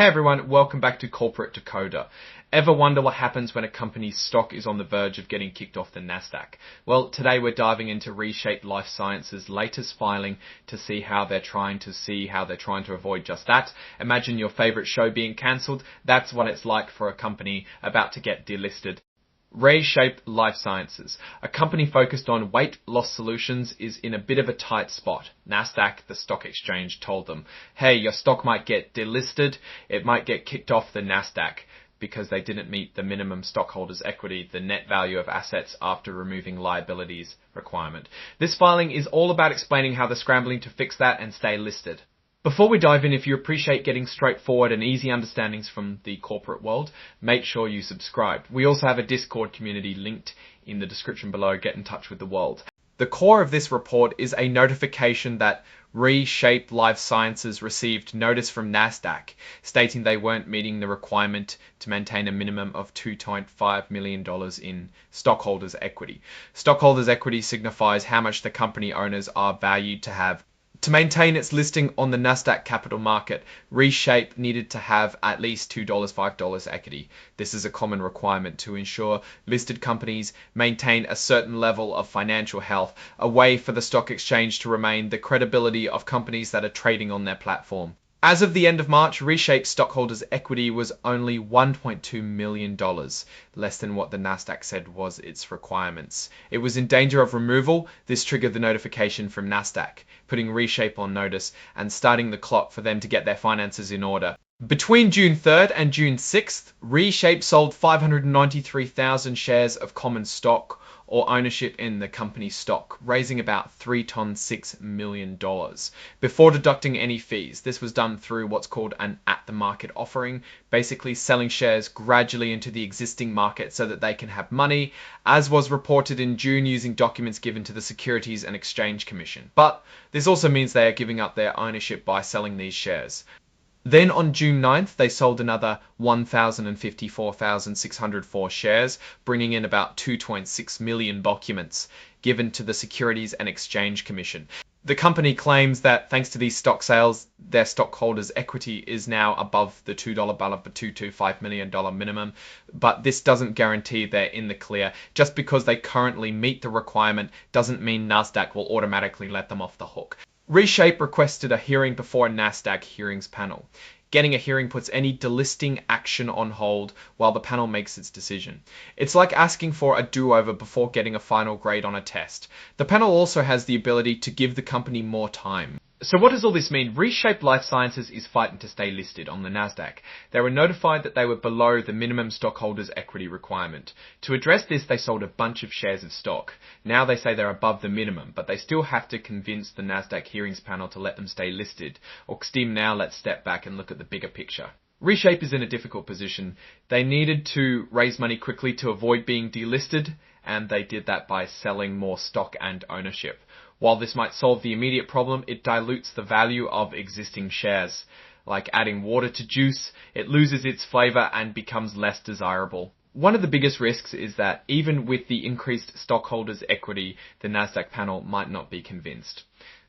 Hey everyone, welcome back to Corporate Decoder. Ever wonder what happens when a company's stock is on the verge of getting kicked off the Nasdaq? Well, today we're diving into ReShape Lifesciences' latest filing to see how they're trying to avoid just that. Imagine your favorite show being cancelled. That's what it's like for a company about to get delisted. ReShape Lifesciences, a company focused on weight loss solutions, is in a bit of a tight spot. Nasdaq, the stock exchange, told them, hey, your stock might get delisted, it might get kicked off the Nasdaq because they didn't meet the minimum stockholders' equity, the net value of assets after removing liabilities requirement. This filing is all about explaining how they're scrambling to fix that and stay listed. Before we dive in, if you appreciate getting straightforward and easy understandings from the corporate world, make sure you subscribe. We also have a Discord community linked in the description below. Get in touch with the world. The core of this report is a notification that ReShape Lifesciences received notice from Nasdaq stating they weren't meeting the requirement to maintain a minimum of $2.5 million in stockholders' equity. Stockholders' equity signifies how much the company owners are valued to have. To maintain its listing on the Nasdaq capital market, ReShape needed to have at least $5 equity. This is a common requirement to ensure listed companies maintain a certain level of financial health, a way for the stock exchange to remain the credibility of companies that are trading on their platform. As of the end of March, ReShape stockholders' equity was only $1.2 million, less than what the Nasdaq said was its requirements. It was in danger of removal. This triggered the notification from Nasdaq, putting ReShape on notice and starting the clock for them to get their finances in order. Between June 3rd and June 6th, ReShape sold 593,000 shares of common stock or ownership in the company's stock, raising about $3.6 million before deducting any fees. This was done through what's called an at-the-market offering, basically selling shares gradually into the existing market so that they can have money, as was reported in June using documents given to the Securities and Exchange Commission. But this also means they are giving up their ownership by selling these shares. Then on June 9th, they sold another 1,054,604 shares, bringing in about 2.6 million documents given to the Securities and Exchange Commission. The company claims that thanks to these stock sales, their stockholders' equity is now above the $2 $225 million minimum, but this doesn't guarantee they're in the clear. Just because they currently meet the requirement doesn't mean Nasdaq will automatically let them off the hook. ReShape requested a hearing before a Nasdaq hearings panel. Getting a hearing puts any delisting action on hold while the panel makes its decision. It's like asking for a do-over before getting a final grade on a test. The panel also has the ability to give the company more time. So what does all this mean? ReShape Lifesciences is fighting to stay listed on the Nasdaq. They were notified that they were below the minimum stockholders' equity requirement. To address this, they sold a bunch of shares of stock. Now they say they're above the minimum, but they still have to convince the Nasdaq hearings panel to let them stay listed. Or Steam now, let's step back and look at the bigger picture. ReShape is in a difficult position. They needed to raise money quickly to avoid being delisted, and they did that by selling more stock and ownership. While this might solve the immediate problem, it dilutes the value of existing shares. Like adding water to juice, it loses its flavor and becomes less desirable. One of the biggest risks is that even with the increased stockholders' equity, the Nasdaq panel might not be convinced.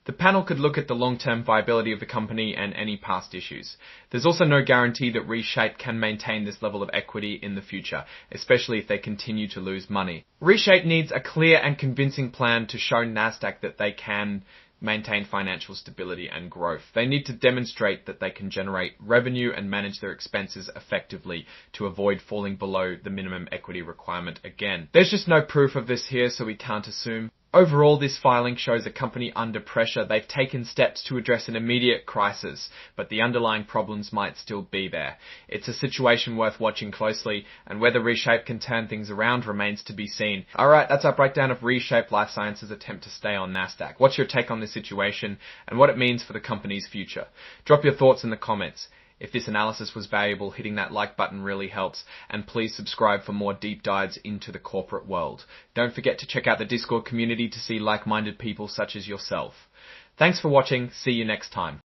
The panel could look at the long-term viability of the company and any past issues. There's also no guarantee that ReShape can maintain this level of equity in the future, especially if they continue to lose money. ReShape needs a clear and convincing plan to show Nasdaq that they can maintain financial stability and growth. They need to demonstrate that they can generate revenue and manage their expenses effectively to avoid falling below the minimum equity requirement again. There's just no proof of this here, so we can't assume. Overall, this filing shows a company under pressure. They've taken steps to address an immediate crisis, but the underlying problems might still be there. It's a situation worth watching closely, and whether ReShape can turn things around remains to be seen. Alright, that's our breakdown of ReShape Lifesciences' attempt to stay on Nasdaq. What's your take on this situation, and what it means for the company's future? Drop your thoughts in the comments. If this analysis was valuable, hitting that like button really helps, and please subscribe for more deep dives into the corporate world. Don't forget to check out the Discord community to see like-minded people such as yourself. Thanks for watching, see you next time.